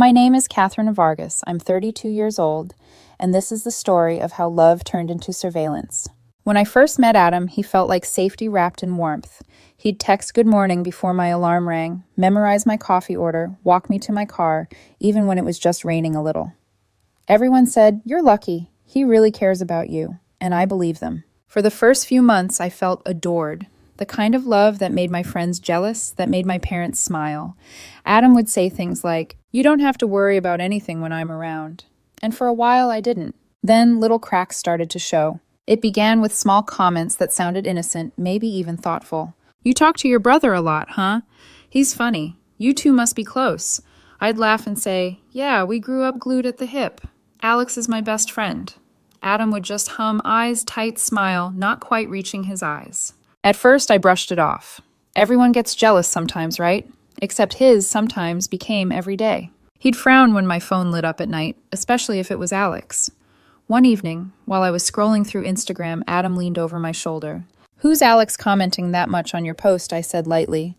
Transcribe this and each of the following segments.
My name is Catherine Vargas. I'm 32 years old, and this is the story of how love turned into surveillance. When I first met Adam, he felt like safety wrapped in warmth. He'd text good morning before my alarm rang, memorize my coffee order, walk me to my car, even when it was just raining a little. Everyone said, "You're lucky. He really cares about you." And I believe them. For the first few months, I felt adored. The kind of love that made my friends jealous, that made my parents smile. Adam would say things like, "You don't have to worry about anything when I'm around." And for a while, I didn't. Then little cracks started to show. It began with small comments that sounded innocent, maybe even thoughtful. "You talk to your brother a lot, huh? He's funny. You two must be close." I'd laugh and say, "Yeah, we grew up glued at the hip. Alex is my best friend." Adam would just hum, eyes tight, smile, not quite reaching his eyes. At first, I brushed it off. Everyone gets jealous sometimes, right? Except his sometimes became every day. He'd frown when my phone lit up at night, especially if it was Alex. One evening, while I was scrolling through Instagram, Adam leaned over my shoulder. "Who's Alex commenting that much on your post?" I said lightly.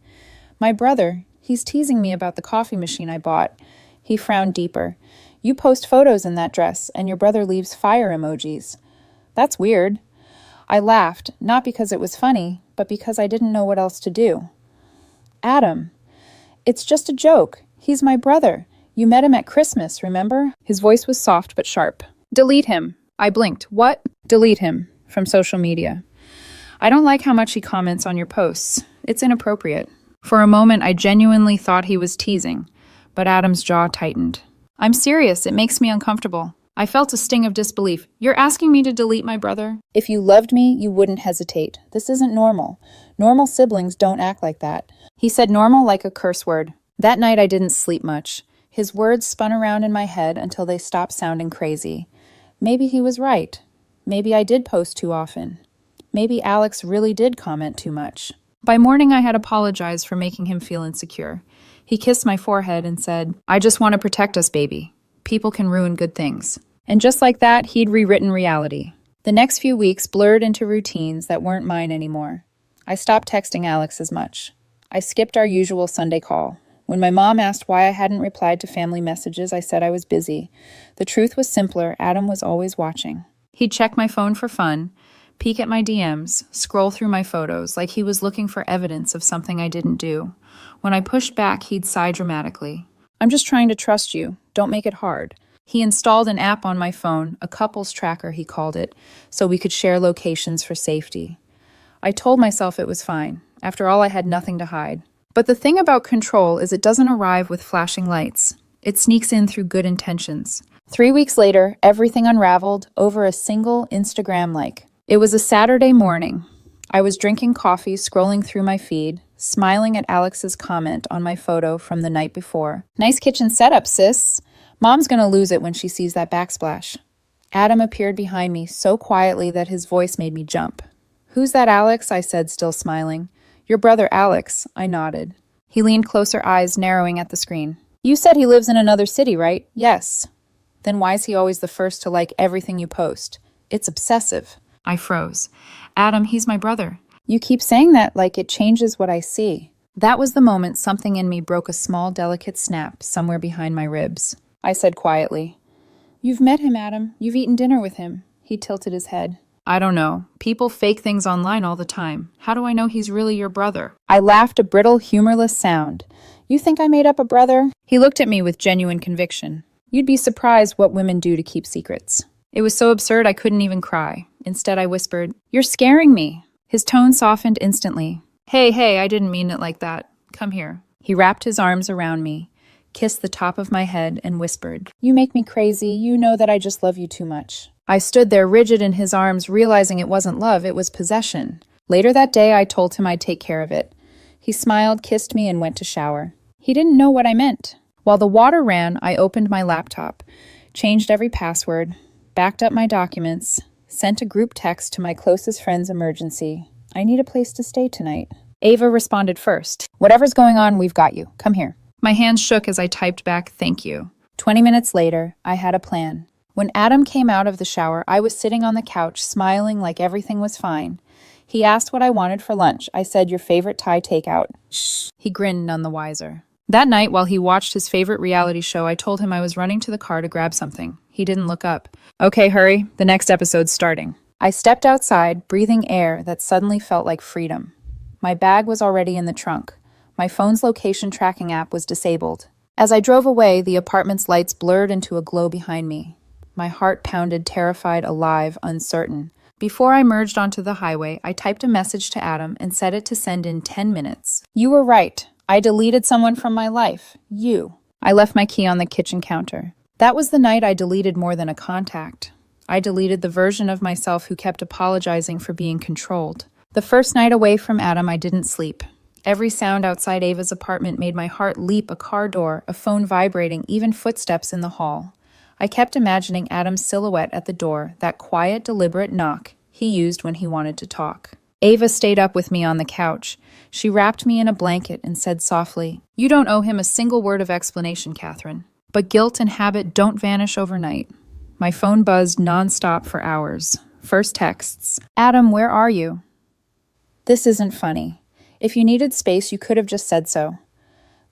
"My brother. He's teasing me about the coffee machine I bought." He frowned deeper. "You post photos in that dress, and your brother leaves fire emojis. That's weird." I laughed, not because it was funny, but because I didn't know what else to do. "Adam, it's just a joke. He's my brother. You met him at Christmas, remember?" His voice was soft but sharp. "Delete him." I blinked. "What?" "Delete him from social media. I don't like how much he comments on your posts. It's inappropriate." For a moment, I genuinely thought he was teasing, but Adam's jaw tightened. "I'm serious. It makes me uncomfortable." I felt a sting of disbelief. "You're asking me to delete my brother?" "If you loved me, you wouldn't hesitate. This isn't normal. Normal siblings don't act like that." He said normal like a curse word. That night I didn't sleep much. His words spun around in my head until they stopped sounding crazy. Maybe he was right. Maybe I did post too often. Maybe Alex really did comment too much. By morning I had apologized for making him feel insecure. He kissed my forehead and said, "I just want to protect us, baby. People can ruin good things." And just like that, he'd rewritten reality. The next few weeks blurred into routines that weren't mine anymore. I stopped texting Alex as much. I skipped our usual Sunday call. When my mom asked why I hadn't replied to family messages, I said I was busy. The truth was simpler. Adam was always watching. He'd check my phone for fun, peek at my DMs, scroll through my photos like he was looking for evidence of something I didn't do. When I pushed back, he'd sigh dramatically. "I'm just trying to trust you. Don't make it hard." He installed an app on my phone, a couples tracker he called it, so we could share locations for safety. I told myself it was fine. After all, I had nothing to hide. But the thing about control is it doesn't arrive with flashing lights. It sneaks in through good intentions. 3 weeks later, everything unraveled over a single Instagram like. It was a Saturday morning. I was drinking coffee, scrolling through my feed, smiling at Alex's comment on my photo from the night before. "Nice kitchen setup, sis. Mom's gonna lose it when she sees that backsplash." Adam appeared behind me so quietly that his voice made me jump. "Who's that, Alex?" I said, still smiling. "Your brother, Alex." I nodded. He leaned closer, eyes narrowing at the screen. "You said he lives in another city, right?" "Yes." "Then why is he always the first to like everything you post?" "It's obsessive." I froze. "Adam, he's my brother." "You keep saying that like it changes what I see." That was the moment something in me broke a small, delicate snap somewhere behind my ribs. I said quietly, "You've met him, Adam. You've eaten dinner with him." He tilted his head. "I don't know. People fake things online all the time. How do I know he's really your brother?" I laughed, a brittle, humorless sound. "You think I made up a brother?" He looked at me with genuine conviction. "You'd be surprised what women do to keep secrets." It was so absurd I couldn't even cry. Instead, I whispered, "You're scaring me." His tone softened instantly. Hey, I didn't mean it like that. Come here." He wrapped his arms around me, kissed the top of my head, and whispered, "You make me crazy. You know that I just love you too much." I stood there rigid in his arms, realizing it wasn't love, it was possession. Later that day, I told him I'd take care of it. He smiled, kissed me, and went to shower. He didn't know what I meant. While the water ran, I opened my laptop, changed every password, backed up my documents, sent a group text to my closest friend's emergency. "I need a place to stay tonight." Ava responded first. "Whatever's going on, we've got you. Come here." My hands shook as I typed back, "Thank you." 20 minutes later, I had a plan. When Adam came out of the shower, I was sitting on the couch, smiling like everything was fine. He asked what I wanted for lunch. I said, "Your favorite Thai takeout." "Shh." He grinned none the wiser. That night, while he watched his favorite reality show, I told him I was running to the car to grab something. He didn't look up. Okay, hurry. The next episode's starting. I stepped outside, breathing air that suddenly felt like freedom. My bag was already in the trunk. My phone's location tracking app was disabled. As I drove away, the apartment's lights blurred into a glow behind me. My heart pounded, terrified, alive, uncertain. Before I merged onto the highway, I typed a message to Adam and set it to send in 10 minutes. You were right. I deleted someone from my life. You. I left my key on the kitchen counter. That was the night I deleted more than a contact. I deleted the version of myself who kept apologizing for being controlled. The first night away from Adam, I didn't sleep. Every sound outside Ava's apartment made my heart leap: a car door, a phone vibrating, even footsteps in the hall. I kept imagining Adam's silhouette at the door, that quiet, deliberate knock he used when he wanted to talk. Ava stayed up with me on the couch. She wrapped me in a blanket and said softly, "You don't owe him a single word of explanation, Catherine. But guilt and habit don't vanish overnight." My phone buzzed nonstop for hours. First texts. "Adam, where are you?" "This isn't funny. If you needed space, you could have just said so."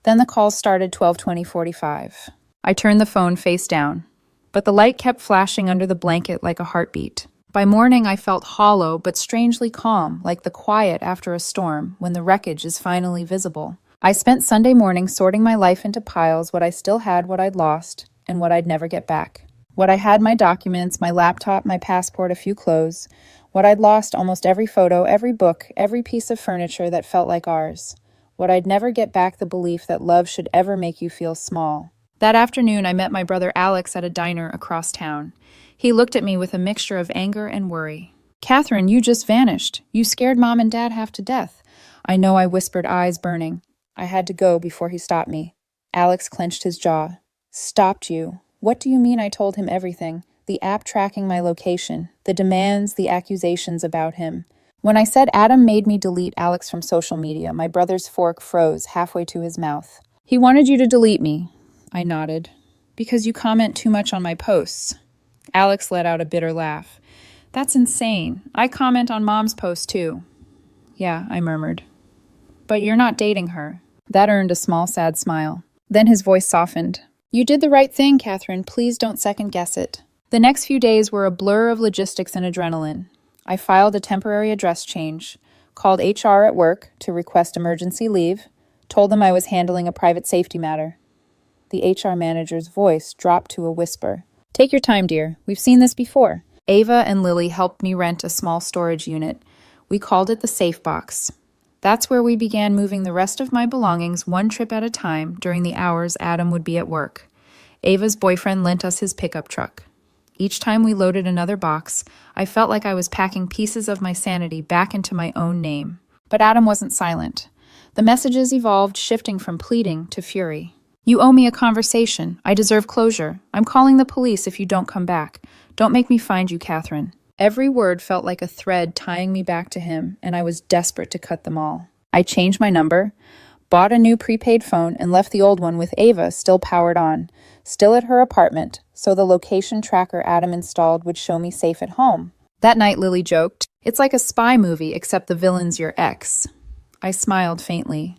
Then the calls started 12:20:45. I turned the phone face down, but the light kept flashing under the blanket like a heartbeat. By morning, I felt hollow but strangely calm, like the quiet after a storm when the wreckage is finally visible. I spent Sunday morning sorting my life into piles: what I still had, what I'd lost, and what I'd never get back. What I had: my documents, my laptop, my passport, a few clothes. What I'd lost: almost every photo, every book, every piece of furniture that felt like ours. What I'd never get back: the belief that love should ever make you feel small. That afternoon, I met my brother Alex at a diner across town. He looked at me with a mixture of anger and worry. "Catherine, you just vanished. You scared Mom and Dad half to death." "I know," I whispered, eyes burning. I had to go before he stopped me. Alex clenched his jaw. "Stopped you? What do you mean?" I told him everything. The app tracking my location, the demands, the accusations about him. When I said Adam made me delete Alex from social media, my brother's fork froze halfway to his mouth. "He wanted you to delete me." I nodded. "Because you comment too much on my posts." Alex let out a bitter laugh. "That's insane. I comment on Mom's posts too." "Yeah," I murmured. "But you're not dating her." That earned a small, sad smile. Then his voice softened. "You did the right thing, Catherine. Please don't second guess it." The next few days were a blur of logistics and adrenaline. I filed a temporary address change, called HR at work to request emergency leave, told them I was handling a private safety matter. The HR manager's voice dropped to a whisper. "Take your time, dear. We've seen this before." Ava and Lily helped me rent a small storage unit. We called it the Safe Box. That's where we began moving the rest of my belongings one trip at a time during the hours Adam would be at work. Ava's boyfriend lent us his pickup truck. Each time we loaded another box, I felt like I was packing pieces of my sanity back into my own name. But Adam wasn't silent. The messages evolved, shifting from pleading to fury. "You owe me a conversation. I deserve closure. I'm calling the police if you don't come back. Don't make me find you, Catherine." Every word felt like a thread tying me back to him, and I was desperate to cut them all. I changed my number, bought a new prepaid phone, and left the old one with Ava still powered on, still at her apartment, so the location tracker Adam installed would show me safe at home. That night, Lily joked, "It's like a spy movie, except the villain's your ex." I smiled faintly.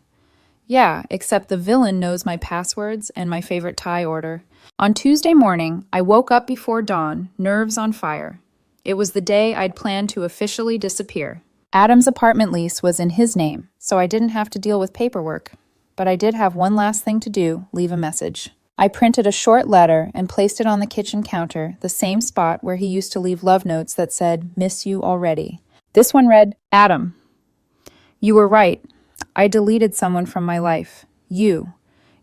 "Yeah, except the villain knows my passwords and my favorite Thai order." On Tuesday morning, I woke up before dawn, nerves on fire. It was the day I'd planned to officially disappear. Adam's apartment lease was in his name, so I didn't have to deal with paperwork. But I did have one last thing to do: leave a message. I printed a short letter and placed it on the kitchen counter, the same spot where he used to leave love notes that said, "Miss you already." This one read, "Adam, you were right. I deleted someone from my life. You.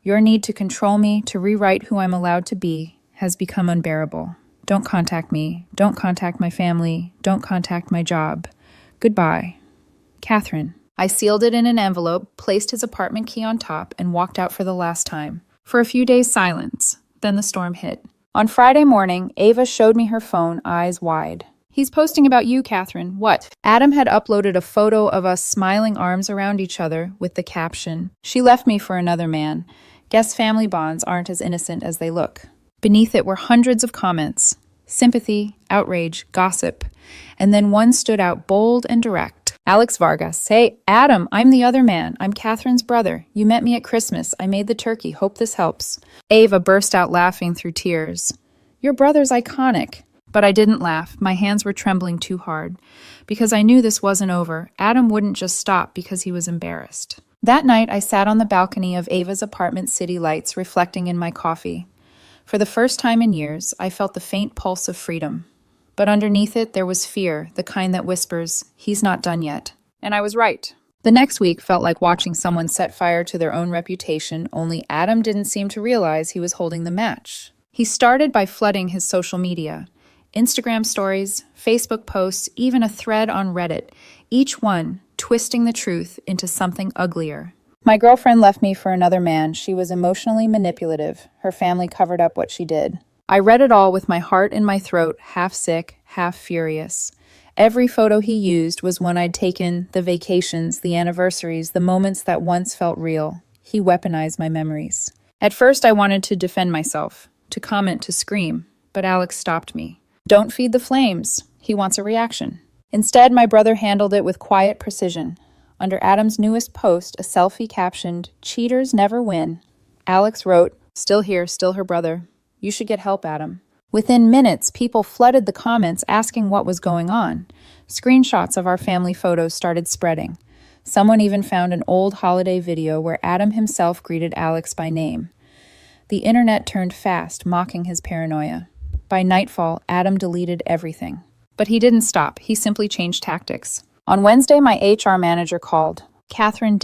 Your need to control me, to rewrite who I'm allowed to be, has become unbearable. Don't contact me. Don't contact my family. Don't contact my job. Goodbye. Catherine." I sealed it in an envelope, placed his apartment key on top, and walked out for the last time. For a few days, silence. Then the storm hit. On Friday morning, Ava showed me her phone, eyes wide. "He's posting about you, Catherine." "What?" Adam had uploaded a photo of us smiling, arms around each other, with the caption, "She left me for another man. Guess family bonds aren't as innocent as they look." Beneath it were hundreds of comments. Sympathy, outrage, gossip. And then one stood out bold and direct. Alex Vargas. Hey, Adam, I'm the other man. I'm Catherine's brother. You met me at Christmas. I made the turkey. Hope this helps. Ava burst out laughing through tears. Your brother's iconic. But I didn't laugh. My hands were trembling too hard. Because I knew this wasn't over. Adam wouldn't just stop because he was embarrassed. That night, I sat on the balcony of Ava's apartment city lights, reflecting in my coffee. For the first time in years, I felt the faint pulse of freedom. But underneath it, there was fear, the kind that whispers, he's not done yet. And I was right. The next week felt like watching someone set fire to their own reputation, only Adam didn't seem to realize he was holding the match. He started by flooding his social media. Instagram stories, Facebook posts, even a thread on Reddit, each one twisting the truth into something uglier. My girlfriend left me for another man. She was emotionally manipulative. Her family covered up what she did. I read it all with my heart in my throat, half sick, half furious. Every photo he used was one I'd taken, the vacations, the anniversaries, the moments that once felt real. He weaponized my memories. At first, I wanted to defend myself, to comment, to scream, but Alex stopped me. Don't feed the flames. He wants a reaction. Instead, my brother handled it with quiet precision. Under Adam's newest post, a selfie captioned, "Cheaters never win." Alex wrote, "Still here, still her brother. You should get help, Adam." Within minutes, people flooded the comments asking what was going on. Screenshots of our family photos started spreading. Someone even found an old holiday video where Adam himself greeted Alex by name. The internet turned fast, mocking his paranoia. By nightfall, Adam deleted everything. But he didn't stop. He simply changed tactics. On Wednesday, my HR manager called. "Catherine,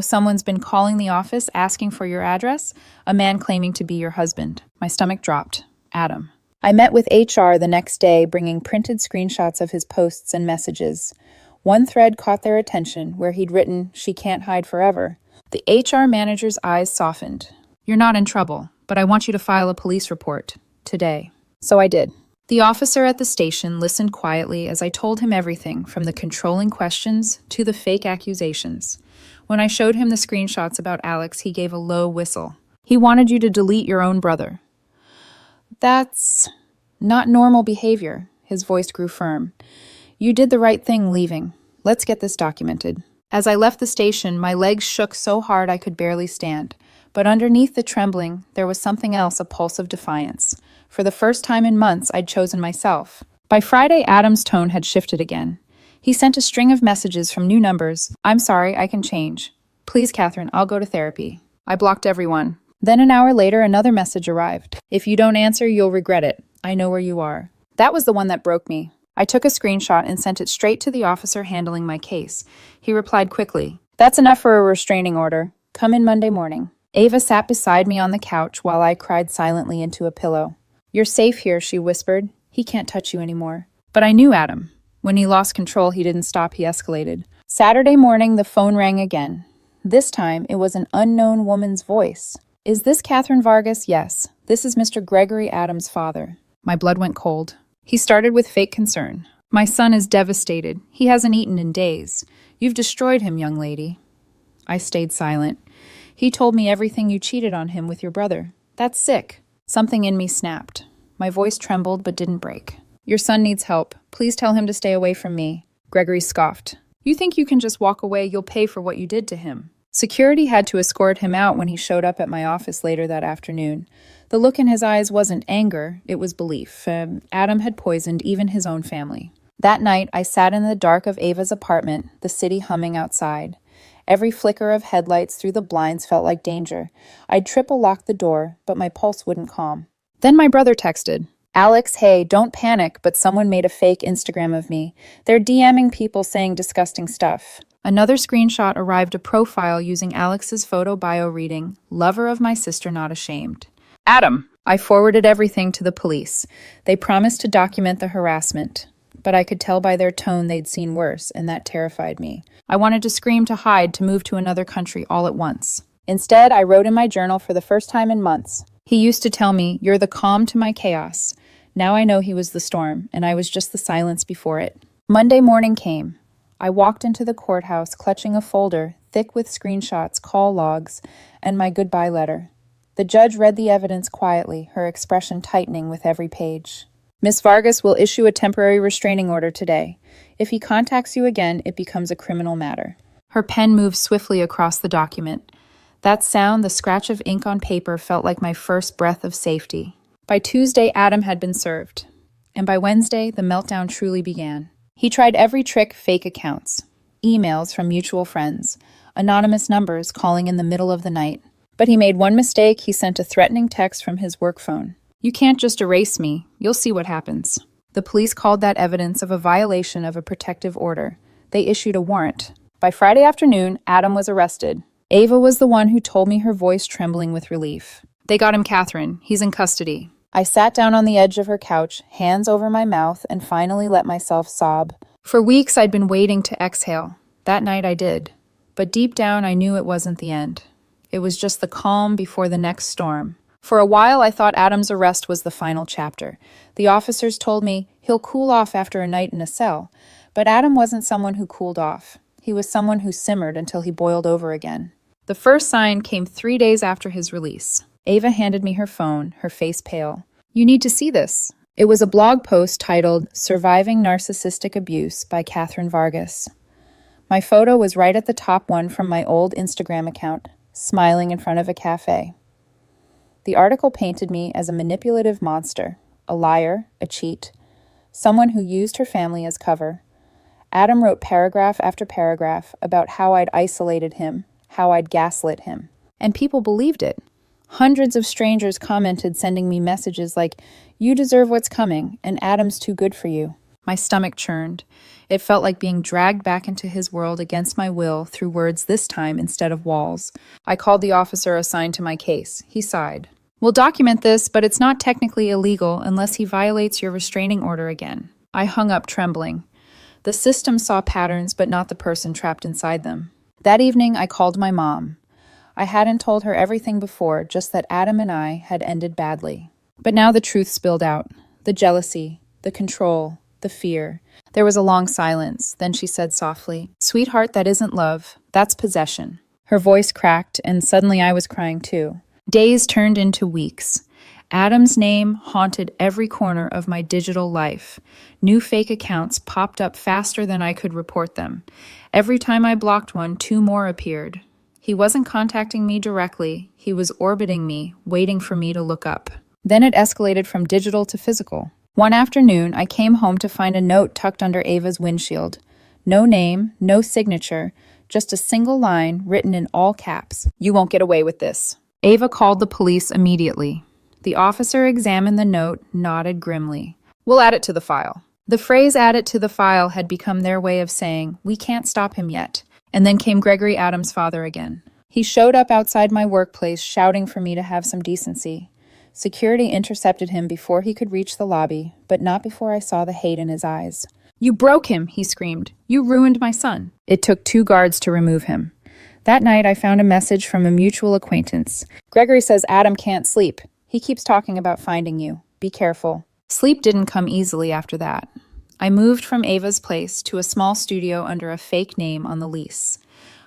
someone's been calling the office asking for your address? A man claiming to be your husband." My stomach dropped. Adam. I met with HR the next day, bringing printed screenshots of his posts and messages. One thread caught their attention, where he'd written, "She can't hide forever." The HR manager's eyes softened. "You're not in trouble, but I want you to file a police report. Today." So I did. The officer at the station listened quietly as I told him everything from the controlling questions to the fake accusations. When I showed him the screenshots about Alex, he gave a low whistle. "He wanted you to delete your own brother." "That's not normal behavior." His voice grew firm. "You did the right thing leaving. Let's get this documented." As I left the station, my legs shook so hard I could barely stand. But underneath the trembling, there was something else, a pulse of defiance. For the first time in months, I'd chosen myself. By Friday, Adam's tone had shifted again. He sent a string of messages from new numbers. "I'm sorry, I can change. Please, Catherine, I'll go to therapy." I blocked everyone. Then an hour later, another message arrived. "If you don't answer, you'll regret it. I know where you are." That was the one that broke me. I took a screenshot and sent it straight to the officer handling my case. He replied quickly, "That's enough for a restraining order. Come in Monday morning." Ava sat beside me on the couch while I cried silently into a pillow. "You're safe here," she whispered. "He can't touch you anymore." But I knew Adam. When he lost control, he didn't stop, he escalated. Saturday morning, the phone rang again. This time, it was an unknown woman's voice. "Is this Catherine Vargas?" "Yes. This is Mr. Gregory Adams' father." My blood went cold. He started with fake concern. "My son is devastated. He hasn't eaten in days. You've destroyed him, young lady." I stayed silent. "He told me everything you cheated on him with your brother. That's sick." Something in me snapped. My voice trembled but didn't break. "Your son needs help. Please tell him to stay away from me." Gregory scoffed. "You think you can just walk away? You'll pay for what you did to him." Security had to escort him out when he showed up at my office later that afternoon. The look in his eyes wasn't anger, it was belief. Adam had poisoned even his own family. That night, I sat in the dark of Ava's apartment, the city humming outside. Every flicker of headlights through the blinds felt like danger. I'd triple-locked the door, but my pulse wouldn't calm. Then my brother texted, "Alex, hey, don't panic, but someone made a fake Instagram of me. They're DMing people saying disgusting stuff." Another screenshot arrived, a profile using Alex's photo bio reading, "Lover of my sister, not ashamed." Adam! I forwarded everything to the police. They promised to document the harassment. But I could tell by their tone they'd seen worse, and that terrified me. I wanted to scream, to hide, to move to another country all at once. Instead, I wrote in my journal for the first time in months. He used to tell me, "You're the calm to my chaos." Now I know he was the storm, and I was just the silence before it. Monday morning came. I walked into the courthouse, clutching a folder, thick with screenshots, call logs, and my goodbye letter. The judge read the evidence quietly, her expression tightening with every page. Miss Vargas will issue a temporary restraining order today. If he contacts you again, it becomes a criminal matter. Her pen moved swiftly across the document. That sound, the scratch of ink on paper, felt like my first breath of safety. By Tuesday, Adam had been served. And by Wednesday, the meltdown truly began. He tried every trick: fake accounts, emails from mutual friends, anonymous numbers calling in the middle of the night. But he made one mistake. He sent a threatening text from his work phone. "You can't just erase me. You'll see what happens." The police called that evidence of a violation of a protective order. They issued a warrant. By Friday afternoon, Adam was arrested. Ava was the one who told me, her voice trembling with relief. "They got him, Catherine. He's in custody." I sat down on the edge of her couch, hands over my mouth, and finally let myself sob. For weeks, I'd been waiting to exhale. That night I did. But deep down, I knew it wasn't the end. It was just the calm before the next storm. For a while, I thought Adam's arrest was the final chapter. The officers told me he'll cool off after a night in a cell. But Adam wasn't someone who cooled off. He was someone who simmered until he boiled over again. The first sign came 3 days after his release. Ava handed me her phone, her face pale. "You need to see this." It was a blog post titled "Surviving Narcissistic Abuse" by Catherine Vargas. My photo was right at the top, one from my old Instagram account, smiling in front of a cafe. The article painted me as a manipulative monster, a liar, a cheat, someone who used her family as cover. Adam wrote paragraph after paragraph about how I'd isolated him, how I'd gaslit him. And people believed it. Hundreds of strangers commented, sending me messages like, "You deserve what's coming, and Adam's too good for you." My stomach churned. It felt like being dragged back into his world against my will through words this time instead of walls. I called the officer assigned to my case. He sighed. "We'll document this, but it's not technically illegal unless he violates your restraining order again." I hung up trembling. The system saw patterns, but not the person trapped inside them. That evening, I called my mom. I hadn't told her everything before, just that Adam and I had ended badly. But now the truth spilled out. The jealousy, the control, the fear. There was a long silence. Then she said softly, "Sweetheart, that isn't love. That's possession." Her voice cracked, and suddenly I was crying too. Days turned into weeks. Adam's name haunted every corner of my digital life. New fake accounts popped up faster than I could report them. Every time I blocked one, 2 more appeared. He wasn't contacting me directly. He was orbiting me, waiting for me to look up. Then it escalated from digital to physical. One afternoon, I came home to find a note tucked under Ava's windshield. No name, no signature, just a single line written in all caps. "You won't get away with this." Ava called the police immediately. The officer examined the note, nodded grimly. "We'll add it to the file." The phrase "add it to the file" had become their way of saying, "We can't stop him yet." And then came Gregory Adams' father again. He showed up outside my workplace, shouting for me to have some decency. Security intercepted him before he could reach the lobby, but not before I saw the hate in his eyes. "You broke him," he screamed. "You ruined my son." It took 2 guards to remove him. That night, I found a message from a mutual acquaintance. "Gregory says Adam can't sleep. He keeps talking about finding you. Be careful." Sleep didn't come easily after that. I moved from Ava's place to a small studio under a fake name on the lease.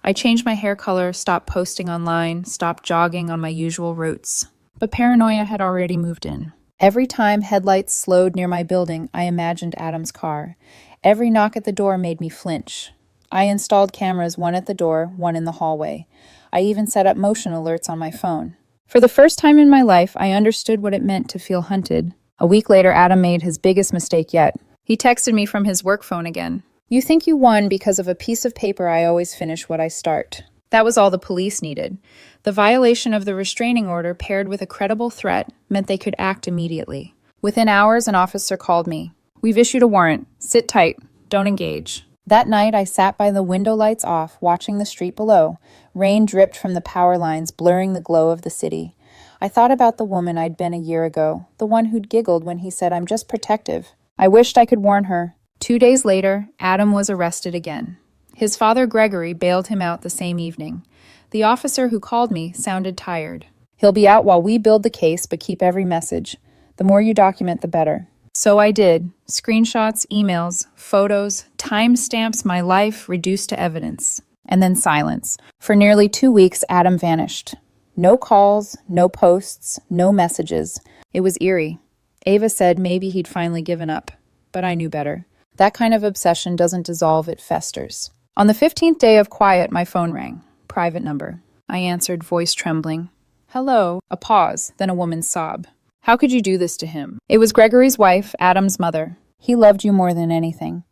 I changed my hair color, stopped posting online, stopped jogging on my usual routes. But paranoia had already moved in. Every time headlights slowed near my building, I imagined Adam's car. Every knock at the door made me flinch. I installed cameras, one at the door, one in the hallway. I even set up motion alerts on my phone. For the first time in my life, I understood what it meant to feel hunted. A week later, Adam made his biggest mistake yet. He texted me from his work phone again. "You think you won because of a piece of paper. I always finish what I start." That was all the police needed. The violation of the restraining order, paired with a credible threat, meant they could act immediately. Within hours, an officer called me. "We've issued a warrant. Sit tight. Don't engage." That night, I sat by the window lights off, watching the street below. Rain dripped from the power lines, blurring the glow of the city. I thought about the woman I'd been a year ago, the one who'd giggled when he said, "I'm just protective." I wished I could warn her. 2 days later, Adam was arrested again. His father, Gregory, bailed him out the same evening. The officer who called me sounded tired. "He'll be out while we build the case, but keep every message. The more you document, the better." So I did. Screenshots, emails, photos, timestamps, my life reduced to evidence. And then silence. For nearly 2 weeks, Adam vanished. No calls, no posts, no messages. It was eerie. Ava said maybe he'd finally given up, but I knew better. That kind of obsession doesn't dissolve, it festers. On the 15th day of quiet, my phone rang. Private number. I answered, voice trembling. Hello. A pause, then a woman's sob. How could you do this to him? It was Gregory's wife, Adam's mother. He loved you more than anything.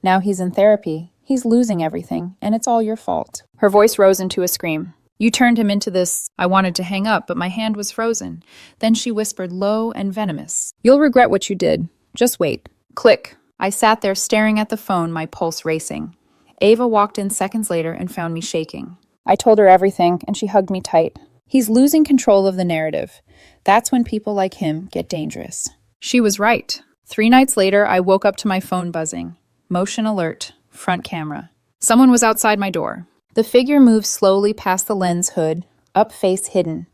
Now he's in therapy. He's losing everything, and it's all your fault. Her voice rose into a scream. You turned him into this. I wanted to hang up, but my hand was frozen. Then she whispered, low and venomous. You'll regret what you did. Just wait. Click. I sat there staring at the phone, my pulse racing. Ava walked in seconds later and found me shaking. I told her everything, and she hugged me tight. He's losing control of the narrative. That's when people like him get dangerous. She was right. 3 nights later, I woke up to my phone buzzing. Motion alert. Front camera. Someone was outside my door. The figure moved slowly past the lens hood, up face hidden.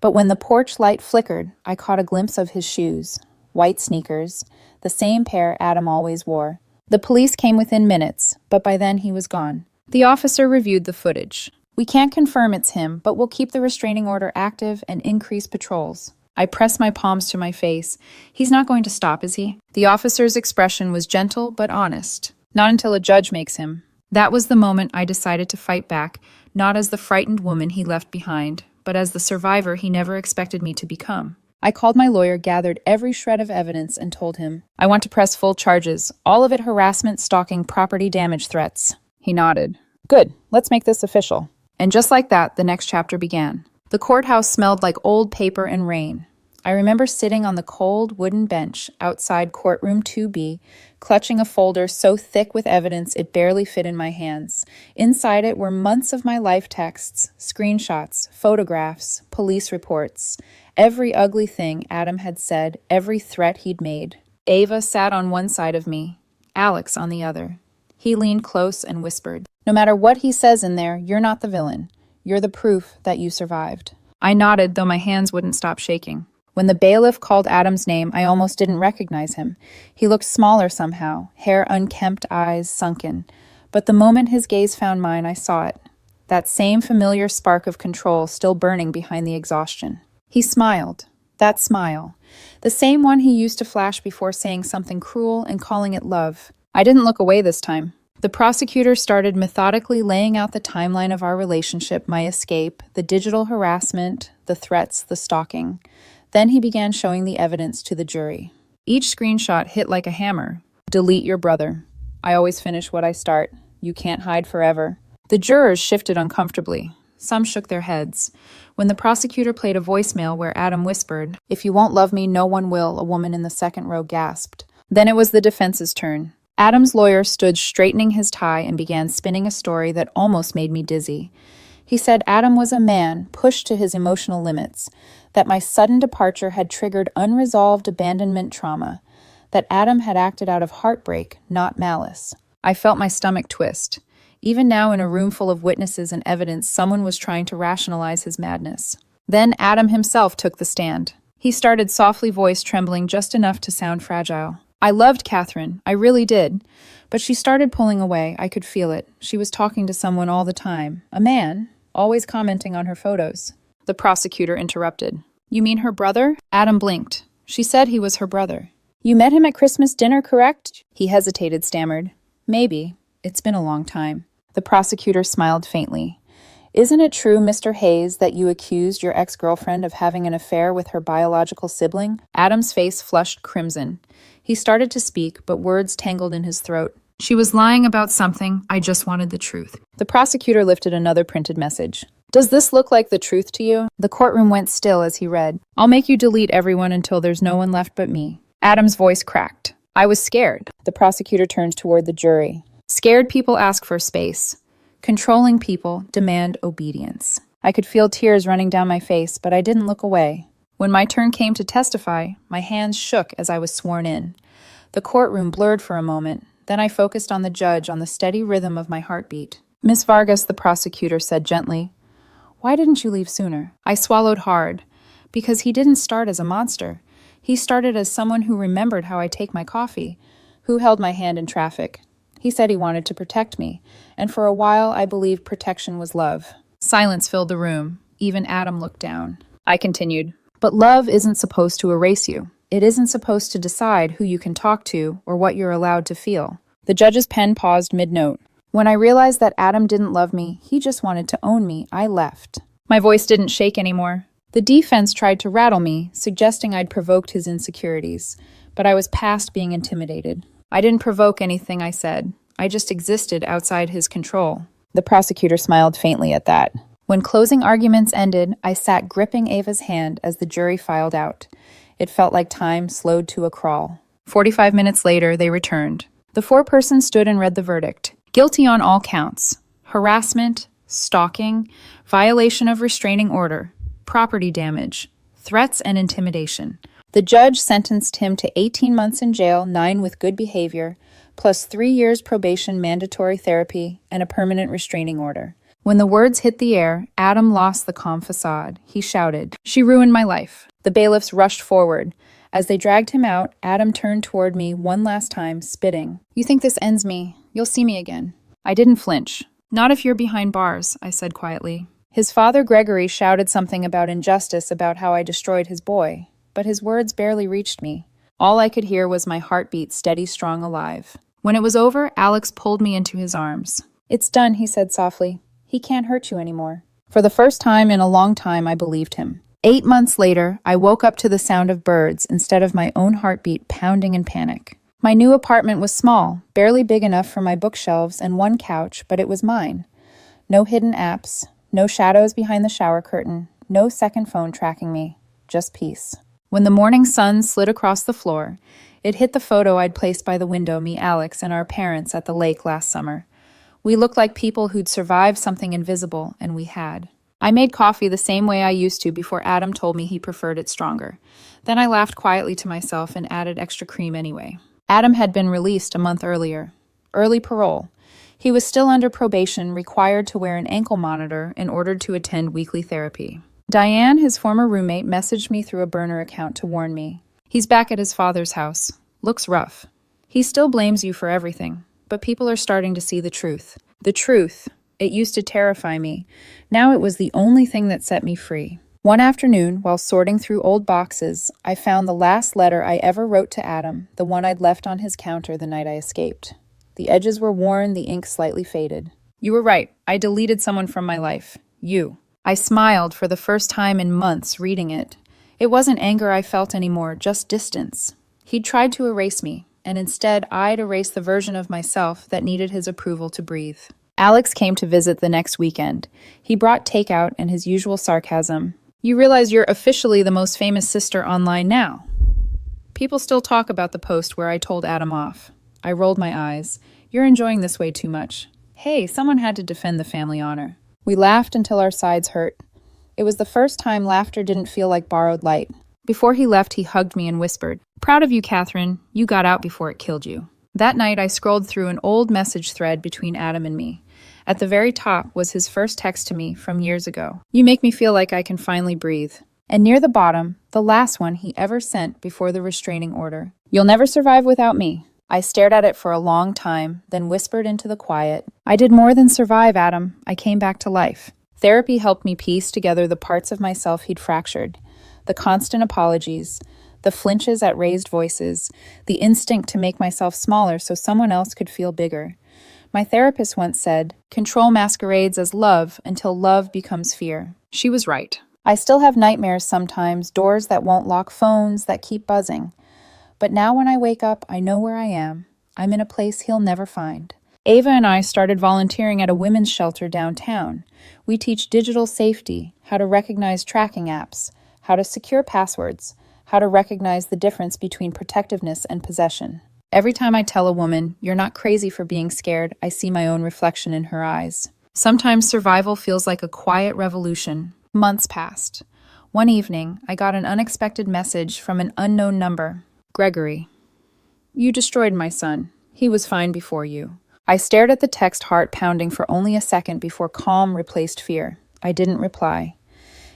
But when the porch light flickered, I caught a glimpse of his shoes. White sneakers. The same pair Adam always wore. The police came within minutes, but by then he was gone. The officer reviewed the footage. We can't confirm it's him, but we'll keep the restraining order active and increase patrols. I pressed my palms to my face. He's not going to stop, is he? The officer's expression was gentle but honest. Not until a judge makes him. That was the moment I decided to fight back, not as the frightened woman he left behind, but as the survivor he never expected me to become. I called my lawyer, gathered every shred of evidence, and told him, I want to press full charges, all of it harassment, stalking, property damage threats. He nodded. Good, let's make this official. And just like that, the next chapter began. The courthouse smelled like old paper and rain. I remember sitting on the cold wooden bench outside courtroom 2B, clutching a folder so thick with evidence it barely fit in my hands. Inside it were months of my life texts, screenshots, photographs, police reports, every ugly thing Adam had said, every threat he'd made. Ava sat on one side of me, Alex on the other. He leaned close and whispered, No matter what he says in there, you're not the villain. You're the proof that you survived. I nodded, though my hands wouldn't stop shaking. When the bailiff called Adam's name, I almost didn't recognize him. He looked smaller somehow, hair unkempt, eyes sunken. But the moment his gaze found mine, I saw it. That same familiar spark of control still burning behind the exhaustion. He smiled. That smile. The same one he used to flash before saying something cruel and calling it love. I didn't look away this time. The prosecutor started methodically laying out the timeline of our relationship, my escape, the digital harassment, the threats, the stalking. Then he began showing the evidence to the jury. Each screenshot hit like a hammer. Delete your brother. I always finish what I start. You can't hide forever. The jurors shifted uncomfortably. Some shook their heads. When the prosecutor played a voicemail where Adam whispered, If you won't love me, no one will, a woman in the second row gasped. Then it was the defense's turn. Adam's lawyer stood straightening his tie and began spinning a story that almost made me dizzy. He said Adam was a man pushed to his emotional limits, that my sudden departure had triggered unresolved abandonment trauma, that Adam had acted out of heartbreak, not malice. I felt my stomach twist. Even now, in a room full of witnesses and evidence, someone was trying to rationalize his madness. Then Adam himself took the stand. He started softly, voice trembling just enough to sound fragile. I loved Catherine, I really did. But she started pulling away. I could feel it. She was talking to someone all the time. A man, always commenting on her photos. The prosecutor interrupted. You mean her brother? Adam blinked. She said he was her brother. You met him at Christmas dinner, correct? He hesitated, stammered. Maybe. It's been a long time. The prosecutor smiled faintly. Isn't it true, Mr. Hayes, that you accused your ex-girlfriend of having an affair with her biological sibling? Adam's face flushed crimson. He started to speak, but words tangled in his throat. She was lying about something. I just wanted the truth. The prosecutor lifted another printed message. Does this look like the truth to you? The courtroom went still as he read. I'll make you delete everyone until there's no one left but me. Adam's voice cracked. I was scared. The prosecutor turned toward the jury. Scared people ask for space. Controlling people demand obedience. I could feel tears running down my face, but I didn't look away. When my turn came to testify, my hands shook as I was sworn in. The courtroom blurred for a moment. Then I focused on the judge, on the steady rhythm of my heartbeat. Miss Vargas, the prosecutor said gently, Why didn't you leave sooner? I swallowed hard. Because he didn't start as a monster. He started as someone who remembered how I take my coffee, who held my hand in traffic. He said he wanted to protect me, and for a while I believed protection was love. Silence filled the room. Even Adam looked down. I continued, But love isn't supposed to erase you. It isn't supposed to decide who you can talk to or what you're allowed to feel. The judge's pen paused mid-note. When I realized that Adam didn't love me, he just wanted to own me, I left. My voice didn't shake anymore. The defense tried to rattle me, suggesting I'd provoked his insecurities, but I was past being intimidated. I didn't provoke anything, I said. I just existed outside his control. The prosecutor smiled faintly at that. When closing arguments ended, I sat gripping Ava's hand as the jury filed out. It felt like time slowed to a crawl. 45 minutes later, they returned. The foreperson stood and read the verdict. Guilty on all counts. Harassment, stalking, violation of restraining order, property damage, threats and intimidation. The judge sentenced him to 18 months in jail, 9 with good behavior, plus 3 years probation, mandatory therapy, and a permanent restraining order. When the words hit the air, Adam lost the calm facade. He shouted, "She ruined my life." The bailiffs rushed forward. As they dragged him out, Adam turned toward me one last time, spitting. "You think this ends me? You'll see me again." I didn't flinch. "Not if you're behind bars," I said quietly. His father, Gregory, shouted something about injustice, about how I destroyed his boy, but his words barely reached me. All I could hear was my heartbeat steady, strong, alive. When it was over, Alex pulled me into his arms. "It's done," he said softly. "He can't hurt you anymore." For the first time in a long time, I believed him. 8 months later, I woke up to the sound of birds instead of my own heartbeat pounding in panic. My new apartment was small, barely big enough for my bookshelves and one couch, but it was mine. No hidden apps, no shadows behind the shower curtain, no second phone tracking me, just peace. When the morning sun slid across the floor, it hit the photo I'd placed by the window, me, Alex, and our parents at the lake last summer. We looked like people who'd survived something invisible, and we had. I made coffee the same way I used to before Adam told me he preferred it stronger. Then I laughed quietly to myself and added extra cream anyway. Adam had been released a month earlier. Early parole. He was still under probation, required to wear an ankle monitor in order to attend weekly therapy. Diane, his former roommate, messaged me through a burner account to warn me. "He's back at his father's house. Looks rough. He still blames you for everything, but people are starting to see the truth." The truth. It used to terrify me. Now it was the only thing that set me free. One afternoon, while sorting through old boxes, I found the last letter I ever wrote to Adam, the one I'd left on his counter the night I escaped. The edges were worn, the ink slightly faded. "You were right. I deleted someone from my life. You." I smiled for the first time in months reading it. It wasn't anger I felt anymore, just distance. He'd tried to erase me, and instead I'd erase the version of myself that needed his approval to breathe. Alex came to visit the next weekend. He brought takeout and his usual sarcasm. "You realize you're officially the most famous sister online now." People still talk about the post where I told Adam off. I rolled my eyes. "You're enjoying this way too much." Hey, someone had to defend the family honor. We laughed until our sides hurt. It was the first time laughter didn't feel like borrowed light. Before he left, he hugged me and whispered, "Proud of you, Catherine. You got out before it killed you." That night, I scrolled through an old message thread between Adam and me. At the very top was his first text to me from years ago. "You make me feel like I can finally breathe." And near the bottom, the last one he ever sent before the restraining order. "You'll never survive without me." I stared at it for a long time, then whispered into the quiet, "I did more than survive, Adam. I came back to life." Therapy helped me piece together the parts of myself he'd fractured. The constant apologies, the flinches at raised voices, the instinct to make myself smaller so someone else could feel bigger. My therapist once said, "Control masquerades as love until love becomes fear." She was right. I still have nightmares sometimes, doors that won't lock, phones that keep buzzing. But now when I wake up, I know where I am. I'm in a place he'll never find. Ava and I started volunteering at a women's shelter downtown. We teach digital safety, how to recognize tracking apps, how to secure passwords, how to recognize the difference between protectiveness and possession. Every time I tell a woman, "You're not crazy for being scared," I see my own reflection in her eyes. Sometimes survival feels like a quiet revolution. Months passed. One evening, I got an unexpected message from an unknown number. "Gregory, you destroyed my son. He was fine before you." I stared at the text, heart pounding for only a second before calm replaced fear. I didn't reply.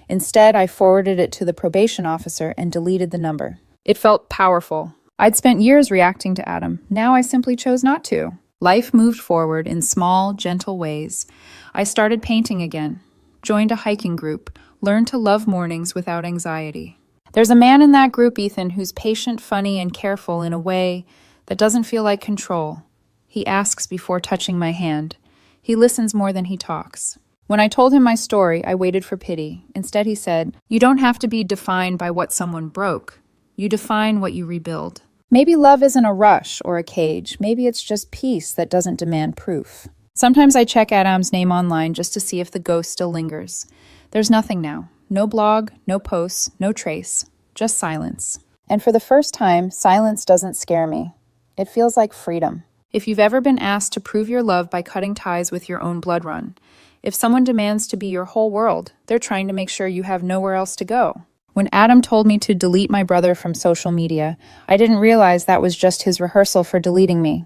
Instead, I forwarded it to the probation officer and deleted the number. It felt powerful. I'd spent years reacting to Adam. Now I simply chose not to. Life moved forward in small, gentle ways. I started painting again, joined a hiking group, learned to love mornings without anxiety. There's a man in that group, Ethan, who's patient, funny, and careful in a way that doesn't feel like control. He asks before touching my hand. He listens more than he talks. When I told him my story, I waited for pity. Instead, he said, "You don't have to be defined by what someone broke. You define what you rebuild." Maybe love isn't a rush or a cage. Maybe it's just peace that doesn't demand proof. Sometimes I check Adam's name online just to see if the ghost still lingers. There's nothing now. No blog, no posts, no trace. Just silence. And for the first time, silence doesn't scare me. It feels like freedom. If you've ever been asked to prove your love by cutting ties with your own blood run, if someone demands to be your whole world, they're trying to make sure you have nowhere else to go. When Adam told me to delete my brother from social media, I didn't realize that was just his rehearsal for deleting me.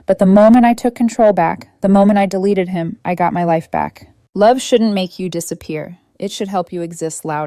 But the moment I took control back, the moment I deleted him, I got my life back. Love shouldn't make you disappear. It should help you exist louder.